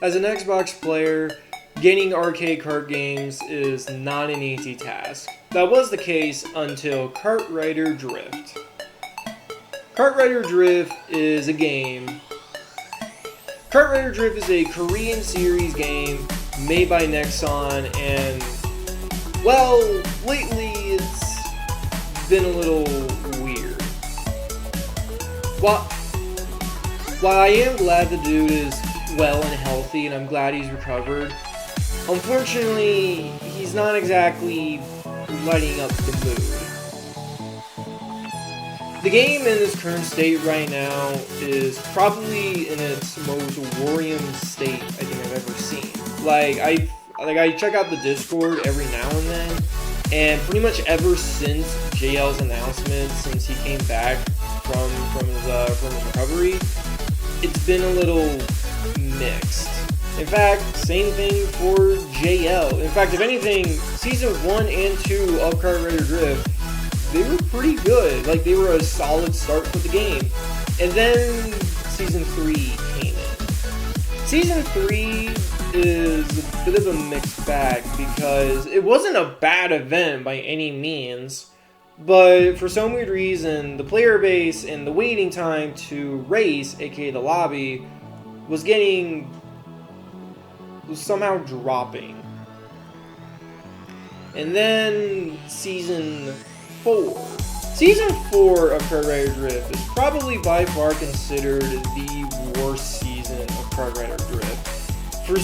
As an Xbox player, getting arcade kart games is not an easy task. That was the case until KartRider Drift. KartRider Drift is a game. KartRider Drift is a Korean series game made by Nexon, and well, lately it's been a little weird. While I am glad the dude is well and healthy, and I'm glad he's recovered, unfortunately, he's not exactly lighting up the mood. The game in its current state right now is probably in its most worrying state I think I've ever seen. I check out the Discord every now and then, and pretty much ever since JL's announcement, since he came back from his recovery, it's been a little mixed. In fact, same thing for JL. In fact, if anything, Season 1 and 2 of KartRider Drift, they were pretty good. Like, they were a solid start for the game. And then Season 3 came in. Season 3 is a bit of a mixed bag because it wasn't a bad event by any means, but for some weird reason, the player base and the waiting time to race, aka the lobby, was somehow dropping. And then Season 4. Season 4 of KartRider Drift is probably by far considered the worst season of KartRider Drift. For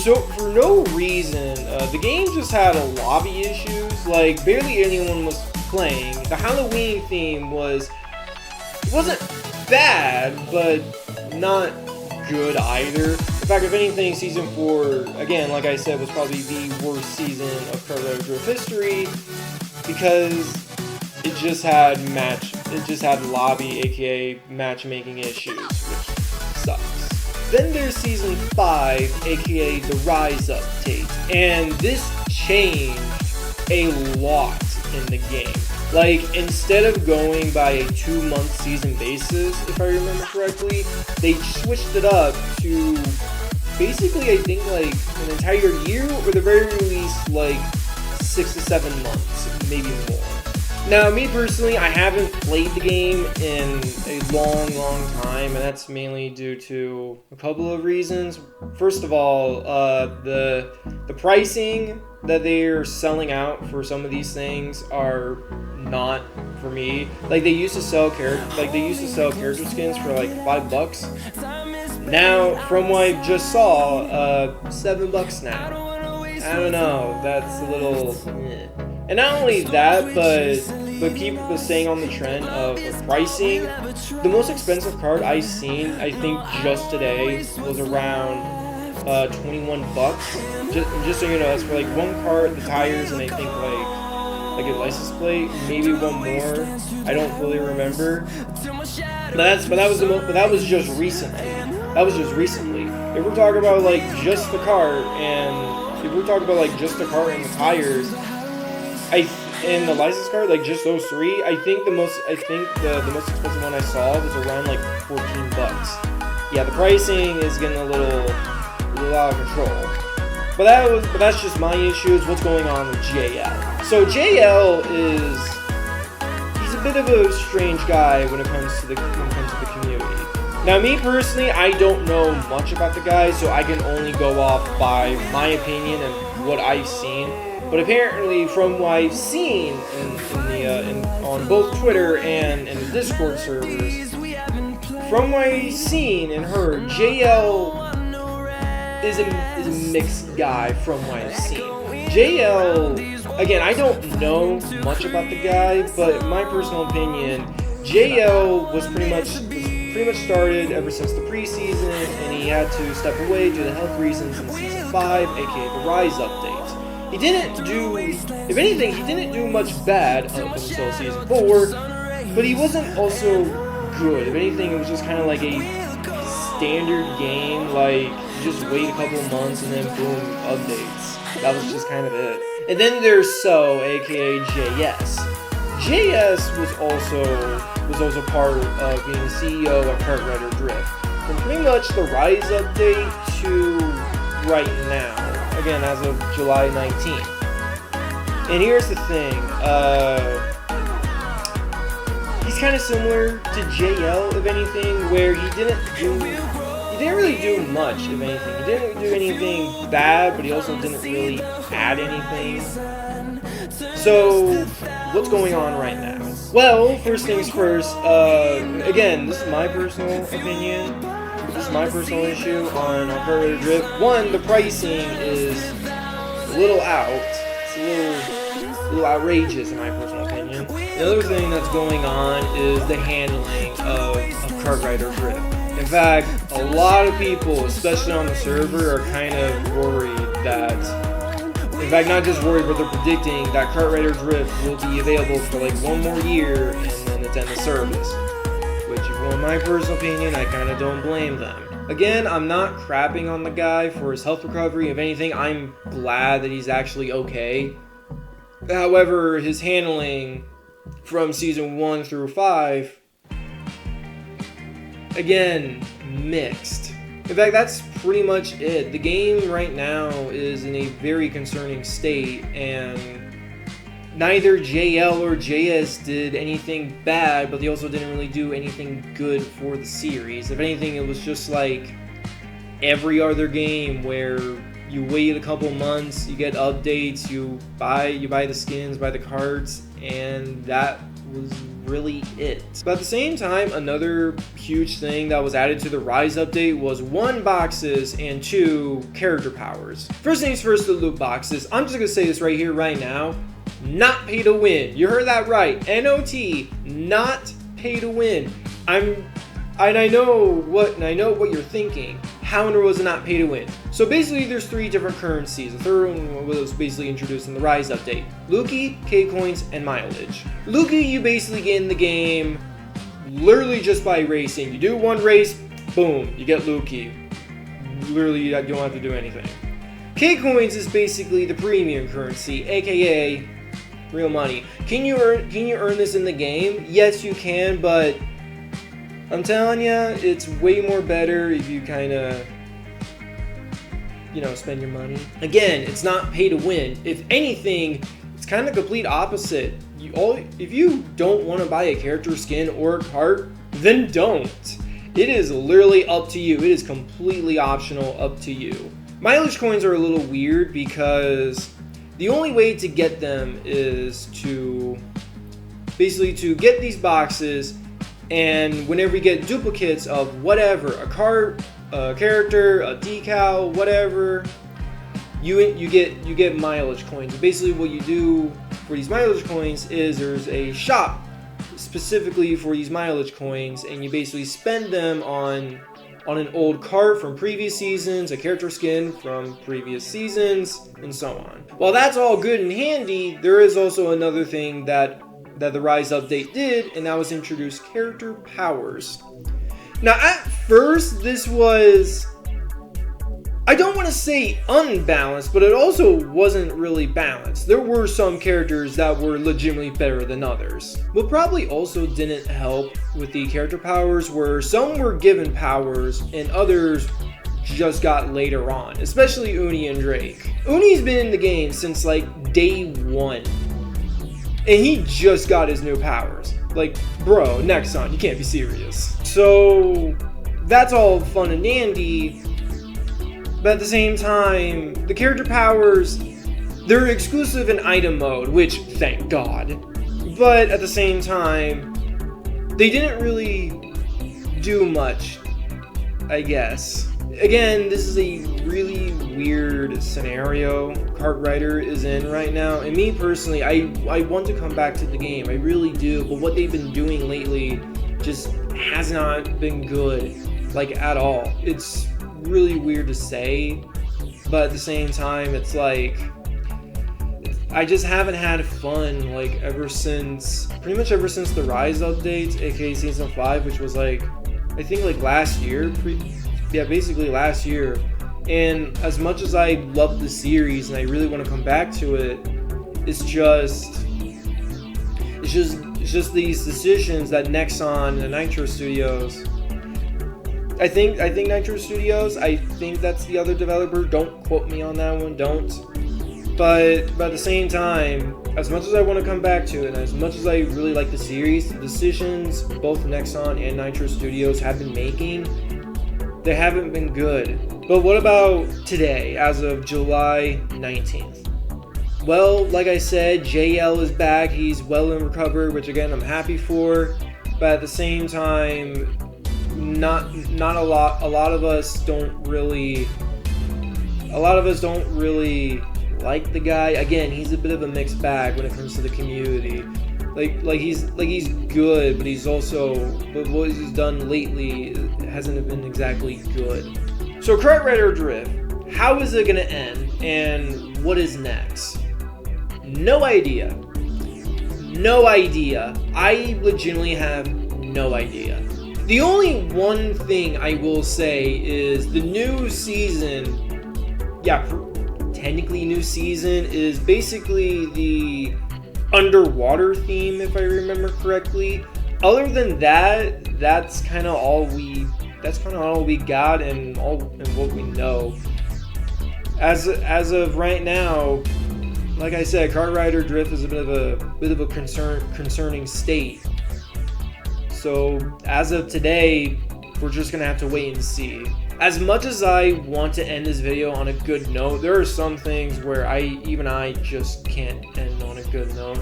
no reason, the game just had a lobby issues. Like, barely anyone was playing. The Halloween theme wasn't bad, but not good either. In fact, if anything, Season 4, again, like I said, was probably the worst season of KartRider Drift history because it just had lobby, aka matchmaking issues, which sucks. Then there's Season 5, aka the Rise update, and this changed a lot in the game. Like, instead of going by a 2-month season basis, if I remember correctly, they switched it up to basically, I think, like, an entire year, or the very least, like, 6 to 7 months, maybe more. Now, me personally, I haven't played the game in a long time, and that's mainly due to a couple of reasons. First of all, the pricing that they're selling out for some of these things are not for me. Like, they used to sell character skins for like $5. Now, from what I just saw, $7 now. I don't know. That's a little. And not only that, but keep staying on the trend of pricing. The most expensive card I've seen, I think just today, was around $21. Just so you know, that's for like one card, the tires, and I think like a license plate, maybe one more. I don't fully remember. But that was just recently. If we're talking about like just the cart and the tires, and the license card, like just those three, I think the most expensive one I saw was around like $14. Yeah, the pricing is getting a little out of control. But that's just my issues. What's going on with JL? So JL he's a bit of a strange guy when it comes to the community. Now, me personally, I don't know much about the guy, so I can only go off by my opinion and what I've seen. But apparently, from what I've seen on both Twitter and in the Discord servers, from what I've seen and heard, JL is a mixed guy from what I've seen. JL, again, I don't know much about the guy, but in my personal opinion, JL was pretty much started ever since the preseason, and he had to step away due to health reasons in Season 5, aka the Rise update. He didn't do much bad up until Season 4, but he wasn't also good. If anything, it was just kind of like a standard game, like you just wait a couple of months and then boom, updates. That was just kind of it. And then there's aka JS. JS was also part of being the CEO of KartRider Drift. From pretty much the Rise update to right now, again, as of July 19th. And here's the thing, he's kind of similar to JL, if anything, where he didn't really do much, if anything. He didn't do anything bad, but he also didn't really add anything. So, what's going on right now? Well, first things first, again, this is my personal opinion. This is my personal issue on KartRider Drift. One, the pricing is a little out. It's a little outrageous in my personal opinion. The other thing that's going on is the handling of KartRider Drift. In fact, a lot of people, especially on the server, are kind of worried that, in fact, not just worried, but they're predicting that KartRider Drift will be available for like 1 more year and then it's end of service. Which, if you want my personal opinion, I kind of don't blame them. Again, I'm not crapping on the guy for his health recovery. If anything, I'm glad that he's actually okay. However, his handling from Season 1 through 5, again, mixed. In fact, that's pretty much it. The game right now is in a very concerning state, and neither JL or JS did anything bad, but they also didn't really do anything good for the series. If anything, it was just like every other game where you wait a couple months, you get updates, you buy the skins, buy the cards, and that was really it. But at the same time, another huge thing that was added to the Rise update was 1, boxes, and 2, character powers. First things first, the loot boxes. I'm just gonna say this right here, right now. Not pay to win. You heard that right. NOT, not pay to win. I know what you're thinking. How in the world is it not pay to win? So basically, there's 3 different currencies. The third one was basically introduced in the Rise update: Lukey, K-Coins, and mileage. Lukey, you basically get in the game literally just by racing. You do 1 race, boom, you get Lukey. Literally, you don't have to do anything. K-Coins is basically the premium currency, aka real money. Can you earn this in the game? Yes, you can, but I'm telling you, it's way more better if you kind of, spend your money. Again, it's not pay to win. If anything, it's kind of complete opposite. If you don't want to buy a character skin or a cart, then don't. It is literally up to you. It is completely optional, up to you. Mileage coins are a little weird because the only way to get them is to get these boxes, and whenever you get duplicates of whatever, a cart, a character, a decal, whatever, you get mileage coins. Basically, what you do for these mileage coins is there's a shop specifically for these mileage coins, and you basically spend them on an old cart from previous seasons, a character skin from previous seasons, and so on. While that's all good and handy, there is also another thing that the Rise update did, and that was introduce character powers. Now, at first, this was, I don't want to say unbalanced, but it also wasn't really balanced. There were some characters that were legitimately better than others. What probably also didn't help with the character powers were some were given powers and others just got later on, especially Uni and Drake. Uni's been in the game since like day 1. And he just got his new powers. Like, bro, Nexon, you can't be serious. So, that's all fun and dandy. But at the same time, the character powers, they're exclusive in item mode, which, thank God. But at the same time, they didn't really do much, I guess. Again, this is a really weird scenario KartRider is in right now, and me personally, I want to come back to the game, I really do, but what they've been doing lately just has not been good, like, at all. It's really weird to say, but at the same time, it's like, I just haven't had fun, like, pretty much ever since the Rise update, aka Season 5, which was like, I think like last year, basically last year. And as much as I love the series and I really want to come back to it, it's just these decisions that Nexon and Nitro Studios, I think Nitro Studios. I think that's the other developer. Don't quote me on that one. Don't. But at the same time, as much as I want to come back to it, and as much as I really like the series, the decisions both Nexon and Nitro Studios have been making, they haven't been good. But what about today, as of July 19th? Well, like I said, JL is back. He's well and recovered, which again I'm happy for. But at the same time, not a lot. A lot of us don't really like the guy. Again, he's a bit of a mixed bag when it comes to the community. Like he's good, but what he's done lately hasn't been exactly good. So KartRider Drift, how is it gonna end, and what is next? No idea. I legitimately have no idea. The only one thing I will say is the new season. Yeah, technically new season is basically the underwater theme, if I remember correctly. Other than that, that's kind of all we got and what we know. As of right now, like I said, KartRider Drift is a bit of a concerning state. So as of today, we're just gonna have to wait and see. As much as I want to end this video on a good note, there are some things where I just can't end on a good note.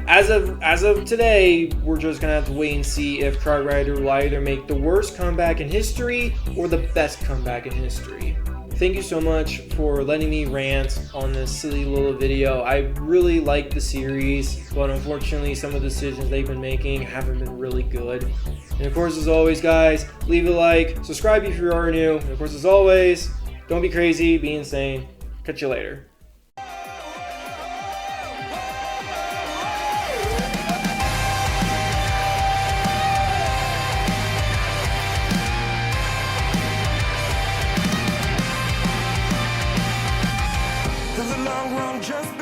As of today, we're just gonna have to wait and see if KartRider will either make the worst comeback in history or the best comeback in history. Thank you so much for letting me rant on this silly little video. I really like the series, but unfortunately some of the decisions they've been making haven't been really good. And of course, as always, guys, leave a like, subscribe if you are new, and of course, as always, don't be crazy, be insane. Catch you later. There's a long road just